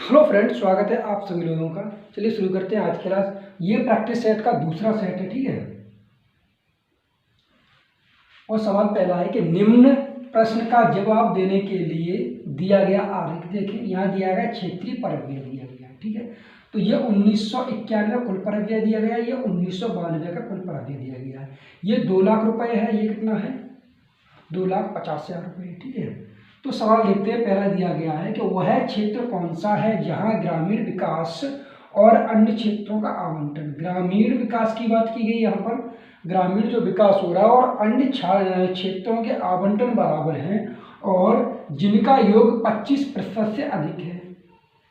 Hello friends, स्वागत है आप सभी लोगों का। चलिए शुरू करते हैं आज की क्लास। ये प्रैक्टिस सेट का दूसरा सेट है, ठीक है। और सवाल पहला है कि निम्न प्रश्न का जवाब देने के लिए दिया गया आरेख देखें। यहाँ दिया गया क्षेत्रीय परव्यय दिया गया है, ठीक है। तो ये 1991 कुल परव्यय दिया गया है, ये 1992 का कुल परव्यय दिया गया है। ये 2 लाख रुपए है, ये कितना है 2,50,000 रुपये, ठीक है। तो सवाल देखते हैं। पहला दिया गया है कि वह क्षेत्र कौन सा है जहां ग्रामीण विकास और अन्य क्षेत्रों का आवंटन। ग्रामीण विकास की बात की गई यहाँ पर, ग्रामीण जो विकास हो रहा है और अन्य क्षेत्रों के आवंटन बराबर हैं और जिनका योग 25% से अधिक है।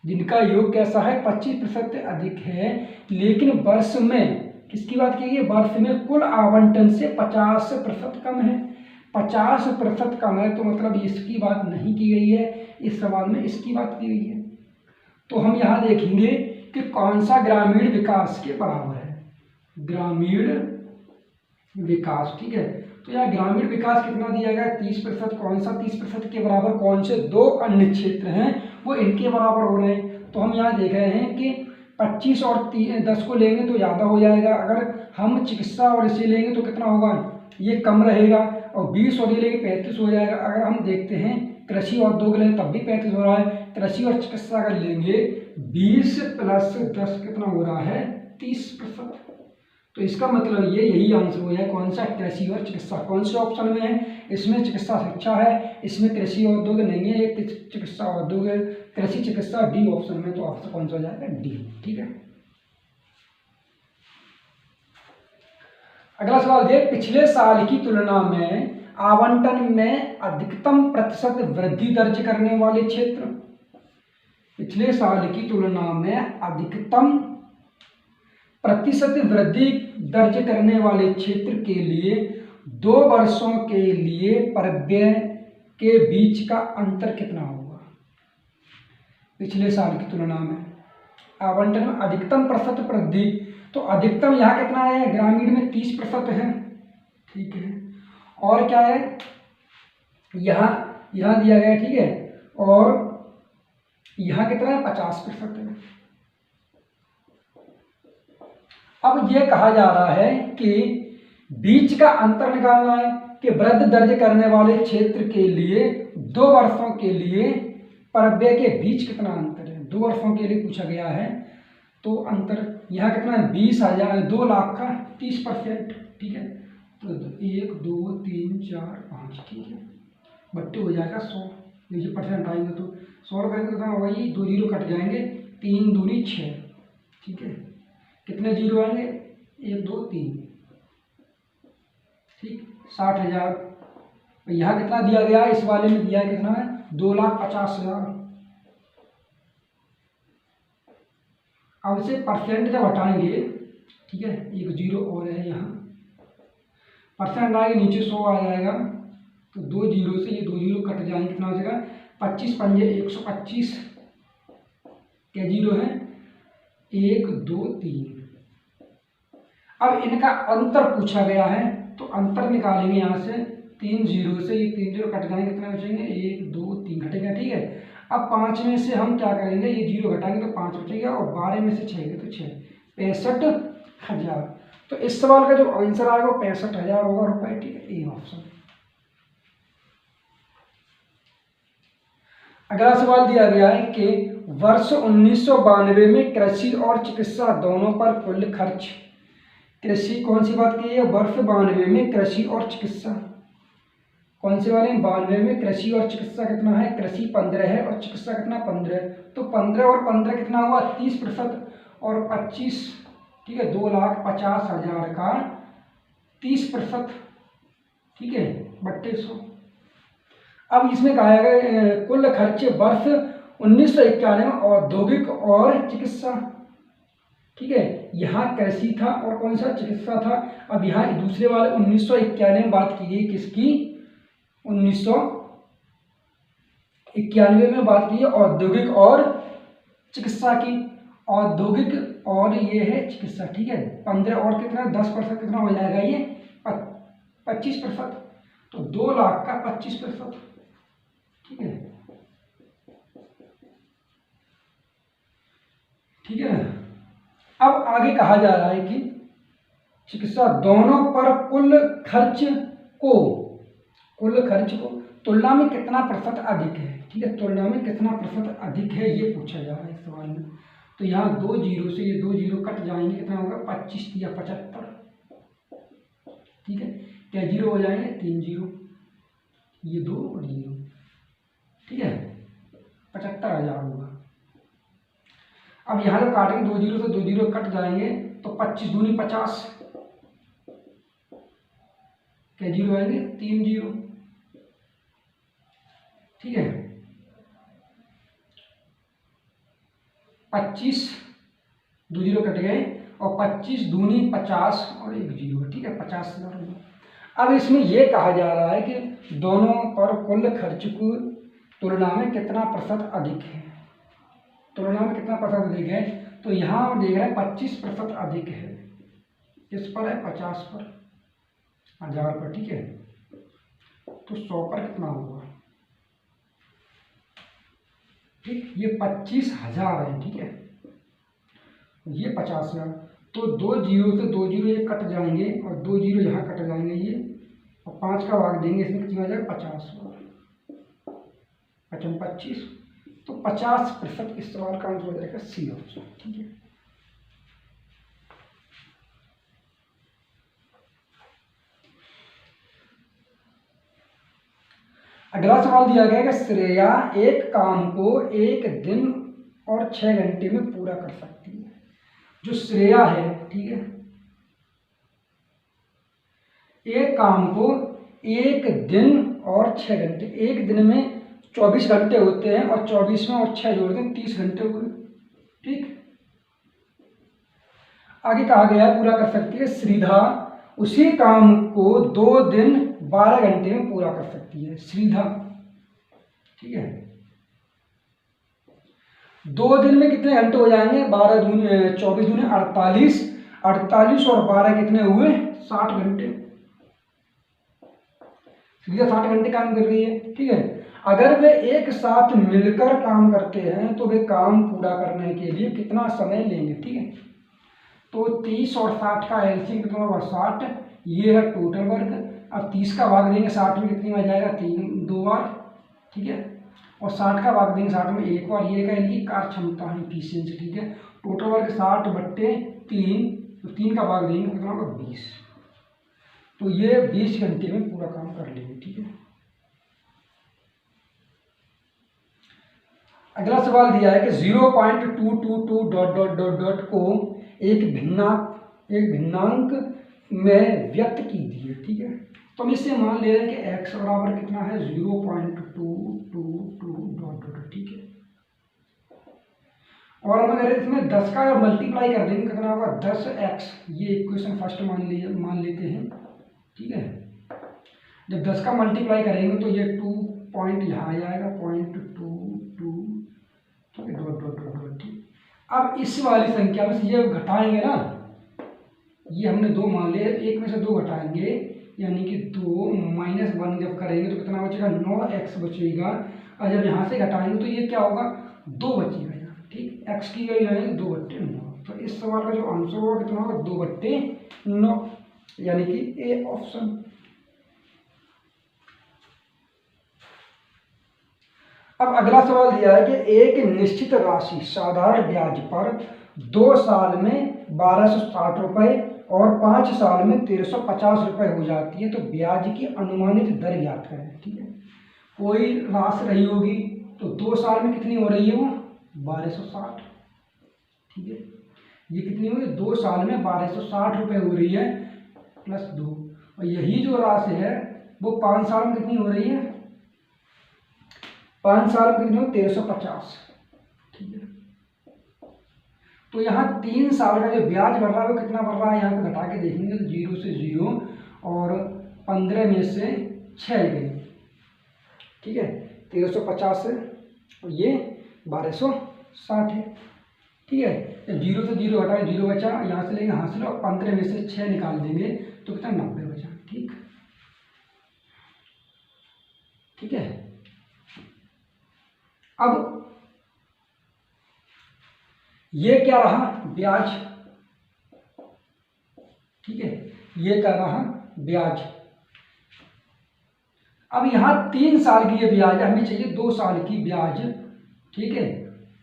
जिनका योग कैसा है 25% से अधिक है, लेकिन वर्ष में किसकी बात की गई है, वर्ष में कुल आवंटन से 50% कम है। 50% कम है तो मतलब इसकी बात नहीं की गई है इस सवाल में, इसकी बात की गई है। तो हम यहाँ देखेंगे कि कौन सा ग्रामीण विकास के बराबर है। ग्रामीण विकास, ठीक है। तो यहाँ ग्रामीण विकास कितना दिया गया है 30%। कौन सा 30% के बराबर, कौन से 2 अन्य क्षेत्र हैं वो इनके बराबर हो रहे हैं। तो हम यहाँ देख रहे हैं कि 25 और 10 को लेंगे तो ज़्यादा हो जाएगा। अगर हम चिकित्सा और इसे लेंगे तो कितना होगा, ये कम रहेगा। और 20 और ये लेंगे 35 हो जाएगा। अगर हम देखते हैं कृषि और उद्योग लेंगे तब भी 35 हो रहा है। कृषि और चिकित्सा अगर लेंगे 20 + 10 कितना हो रहा है 30%। तो इसका मतलब ये यही आंसर हो जाए कौन सा, कृषि और चिकित्सा। कौन से ऑप्शन में है, इसमें चिकित्सा शिक्षा है, इसमें कृषि और उद्योग नहीं है, एक चिकित्सा और उद्योग है, कृषि चिकित्सा डी ऑप्शन में। तो ऑप्शन कौन सा हो जाएगा डी, ठीक है। अगला सवाल दे, पिछले साल की तुलना में आवंटन में अधिकतम प्रतिशत वृद्धि दर्ज करने वाले क्षेत्र। पिछले साल की तुलना में अधिकतम प्रतिशत वृद्धि दर्ज करने वाले क्षेत्र के लिए 2 वर्षों के लिए परव्यय के बीच का अंतर कितना होगा। पिछले साल की तुलना में आवंटन में अधिकतम प्रतिशत वृद्धि, तो अधिकतम यहाँ कितना है, ग्रामीण में 30% है, ठीक है। और क्या है, यहाँ दिया गया है, ठीक है। और यहाँ कितना है 50% है। अब ये कहा जा रहा है कि बीच का अंतर निकालना है कि वृद्धि दर्ज करने वाले क्षेत्र के लिए 2 वर्षों के लिए परव्यय के बीच कितना अंतर है। 2 वर्षों के लिए पूछा गया है, तो अंतर यहाँ कितना है 20,000, 2 लाख का 30%, ठीक है। तो 1 2 3 4 5, ठीक है, बट्टे हो जाएगा 100। ये परसेंट आएंगे तो 100 रुपये का कितना होगा, ये 2 जीरो कट जाएंगे, 3 दूनी 6, ठीक है। कितने जीरो आएंगे 1 2 3, ठीक, 60,000। यहाँ कितना दिया गया है, इस वाले में दिया कितना है 2,50,000। अब इसे परसेंट जब हटाएंगे, ठीक है, 1 जीरो और है यहाँ, परसेंट आएगा नीचे 100 आ जाएगा। तो 2 जीरो से ये 2 जीरो कट जाएंगे, कितना हो जाएगा 25 पंजे 125 क्या जीरो है 1 2 3। अब इनका अंतर पूछा गया है तो अंतर निकालेंगे यहाँ से, 3 जीरो से ये 3 जीरो कट जाएंगे, कितना बचेंगे 1 2 3 घटेगा, ठीक है। अब 5 में से हम क्या करेंगे, ये जीरो घटाएंगे तो 5 बचेगा और 12 में से 6 गए तो 6, 65,000। तो इस सवाल का जो आंसर आएगा वो 65,000 होगा रुपए, ठीक है, ए ऑप्शन। अगला सवाल दिया गया है कि वर्ष 1992 में कृषि और चिकित्सा दोनों पर कुल खर्च। कृषि कौन सी बात की है, वर्ष 92 में कृषि और चिकित्सा, कौन से वाले 92 में कृषि और चिकित्सा कितना है, कृषि 15 है और चिकित्सा कितना 15। तो 15 और 15 कितना हुआ 30% और 25, ठीक है, 2,50,000 का 30%, ठीक है, बट्टे 100। अब इसमें कहा गया कुल खर्च वर्ष 1991 में औद्योगिक और चिकित्सा, ठीक है। यहाँ कृषि था और कौन सा चिकित्सा था। अब यहाँ दूसरे वाले 1991 में बात की गई किसकी, 1991 में बात की है औद्योगिक और चिकित्सा की। औद्योगिक और ये है चिकित्सा, ठीक है। 15 और कितना 10% कितना हो जाएगा ये 25%। तो 2 लाख का 25%, ठीक है। ठीक है ना। अब आगे कहा जा रहा है कि चिकित्सा दोनों पर कुल खर्च को तुलना में कितना प्रतिशत अधिक है, ठीक है, तुलना में कितना प्रतिशत अधिक है ये पूछा जा रहा है इस सवाल में। तो यहाँ 2 जीरो से ये 2 जीरो कट जाएंगे, कितना होगा 25 या 75, ठीक है, क्या जीरो हो जाएंगे 3 जीरो, ये 2 और 0, ठीक है, 75,000 होगा। अब यहाँ जब काटेंगे 2 जीरो से 2 जीरो कट जाएंगे तो 25 दूनी 50, क्या जीरो आएंगे 3 जीरो, ठीक है, 25 2 जीरो कट गए और 25 दूनी 50 और 1 जीरो, ठीक है, 50,000 होगा। अब इसमें यह कहा जा रहा है कि दोनों पर कुल खर्च को तुलना में कितना प्रतिशत अधिक है, तुलना में कितना प्रतिशत अधिक है। तो यहाँ हम देख रहे हैं 25% अधिक है, किस पर है 50 पर, 1000 पर, ठीक है, तो 100 पर कितना होगा, ठीक, ये 25,000 है, ठीक है, ये 50,000, तो 2 जीरो से 2 जीरो ये कट जाएंगे और 2 जीरो यहाँ कट जाएंगे ये, और 5 का भाग देंगे, इसमें कितना आ जाएगा 50, 25, तो 50% इस सवाल का आंसर हो जाएगा सी ऑप्शन, ठीक है। अगला सवाल दिया गया है कि श्रेया एक काम को 1 दिन और 6 घंटे में पूरा कर सकती है। जो श्रेया है, ठीक है, एक काम को 1 दिन और 6 घंटे, एक दिन में 24 घंटे होते हैं और 24 में और 6 जोड़ते हैं 30 घंटे हुए, ठीक। आगे कहा गया है पूरा कर सकती है श्रीधा उसी काम को 2 दिन 12 घंटे में पूरा कर सकती है, श्रीधा, ठीक है। 2 दिन में कितने घंटे हो जाएंगे, 12 दूनी 24 दूनी 48, 48 और 12 कितने हुए 60 घंटे, श्रीधा 60 घंटे काम कर रही है, ठीक है। अगर वे एक साथ मिलकर काम करते हैं तो वे काम पूरा करने के लिए कितना समय लेंगे, ठीक है। तो 30 और 60 का एलसीएम कितना होगा 60, ये है टोटल वर्क। अब 30 का भाग देंगे 60 में, कितनी में जाएगा 3 2 बार, ठीक है, और 60 का भाग देंगे 60 में 1 बार, ये का इनकी कार्य क्षमता है इफिशियंसी, ठीक है। टोटल वर्क 60/3, तो 3 का भाग देंगे कितना होगा 20, तो ये 20 घंटे में पूरा काम कर लेंगे, ठीक है। अगला सवाल दिया है कि 0.222 को एक भिन्नांक में व्यक्त कीजिए, ठीक है। तो हम इससे मान ले रहे हैं कि x बराबर कितना है 0.222, ठीक है। और हम अगर इसमें 10 का मल्टीप्लाई कर देंगे कितना होगा 10x, ये इक्वेशन फर्स्ट मान लेते हैं, ठीक है। जब 10 का मल्टीप्लाई करेंगे तो ये 2 पॉइंट यहाँ आ जाएगा 0.22, ठीक है, डॉट। अब इस वाली संख्या में से ये घटाएंगे ना, ये हमने 2 मान लिया, एक में से 2 घटाएंगे यानी कि 2 -1 जब करेंगे तो कितना बचेगा 9x बचेगा, और जब यहाँ से घटाएंगे तो ये क्या होगा 2 बचेगा यहाँ, ठीक, x की वैल्यू आएगी 2/9। तो इस सवाल का जो आंसर होगा कितना होगा 2/9, यानी कि ए ऑप्शन। अब अगला सवाल दिया है कि एक निश्चित राशि साधारण ब्याज पर 2 साल में 1260 रुपये और 5 साल में 1350 रुपये हो जाती है, तो ब्याज की अनुमानित दर ज्ञात करें, ठीक है। कोई राशि रही होगी तो 2 साल में कितनी हो रही है वो 1260, ठीक है, ये कितनी हुई 2 साल में 1260 रुपये हो रही है +2, और यही जो राशि है वो 5 साल में कितनी हो रही है 5 साल में कितनी हो 1350, ठीक है। तो यहाँ 3 साल का जो ब्याज बढ़ रहा है वो कितना बढ़ रहा है, यहाँ पे घटा के देखेंगे तो 0 से 0 और 15 में से 6 गए, ठीक है, 1350 है और ये 1260 है, ठीक है। जब 0 से 0 घटाए 0 बचा, यहाँ से लेंगे हासिल और 15 में से 6 निकाल देंगे तो कितना 90 बचा, ठीक, ठीक है। अब ये क्या रहा ब्याज, ठीक है, ये क्या रहा ब्याज। अब यहाँ 3 साल की ये ब्याज है, हमें चाहिए 2 साल की ब्याज, ठीक है।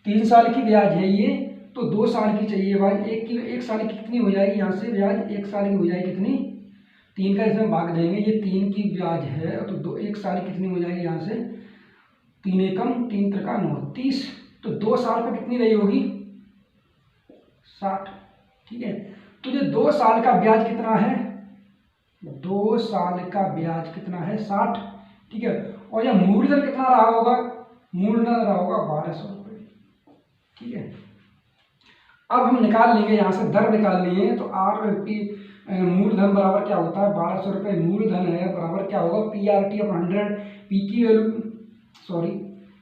3 साल की ब्याज है ये, तो 2 साल की चाहिए भाई। एक साल की कितनी हो जाएगी यहाँ से ब्याज, 1 साल की हो जाएगी कितनी 3 का इसमें भाग देंगे, ये 3 की ब्याज है, तो 1 साल की कितनी हो जाएगी यहाँ से 3 एकम 3 त्रिका 9 30, तो 2 साल पर कितनी रही होगी 60, ठीक है। तो ये 2 साल का ब्याज कितना है, 2 साल का ब्याज कितना है 60, ठीक है। और यह मूलधन कितना रहा होगा, मूलधन रहा होगा 1200 रुपये, ठीक है। अब हम निकाल लेंगे यहाँ से दर निकाल लिए, तो आर पी मूलधन बराबर क्या होता है 1200 रुपये मूलधन है, बराबर क्या होगा PRT अपॉन 100, पी की वैल्यू सॉरी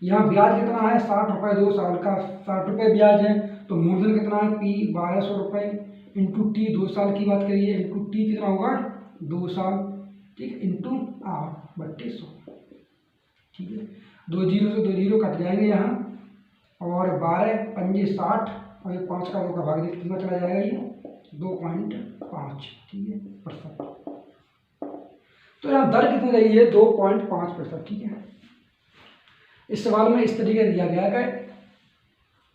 यहाँ ब्याज कितना है 60 रुपये 2 साल का, 60 रुपये ब्याज है, तो मूलधन कितना है P 1200 रुपये इंटू टी 2 साल की बात करिए, इंटू टी कितना होगा 2 साल, ठीक है, इंटू 8/100, ठीक है। 2 जीरो से 2 जीरो कट जाएंगे यहाँ, और 12 पंजे 60, और ये 5 का 2 का भाग देते कितना चला जाएगा ये 2.5, ठीक है %। तो यहाँ दर कितनी रही है 2.5%, ठीक है। इस सवाल में इस तरीके दिया गया है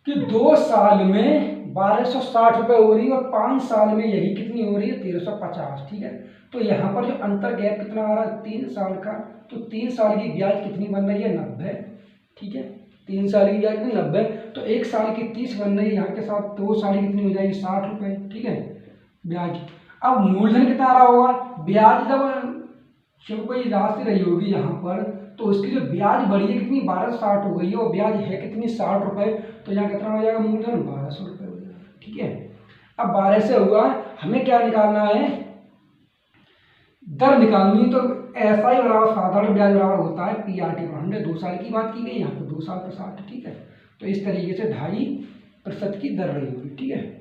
कि 2 साल में 1260 रुपये हो रही है और 5 साल में यही कितनी हो रही है 1350, ठीक है। तो यहाँ पर जो अंतर गैप कितना आ रहा है 3 साल का, तो 3 साल की ब्याज कितनी बन रही है 90, ठीक है। 3 साल की ब्याज कितनी 90, तो 1 साल की 30 बन रही है यहाँ के साथ, 2 साल की कितनी हो जाएगी 60 रुपये, ठीक है ब्याज। अब मूलधन कितना आ रहा होगा, ब्याज जब कोई राशि रही होगी यहाँ पर, तो उसकी जो ब्याज बढ़ी है कितनी 1260 हो गई है, और ब्याज है कितनी 60 रुपये, तो यहाँ कितना हो जाएगा मूलधन 1200 रुपये हो जाएगा, ठीक है। अब 12 से हुआ, हमें क्या निकालना है दर निकालनी, तो ऐसा ही बराबर साधारण ब्याज बराबर होता है PRT पर 100, 2 साल की बात की गई, यहाँ पर 2 साल पर 60, ठीक है। तो इस तरीके से 2.5% की दर रही होगी, ठीक है।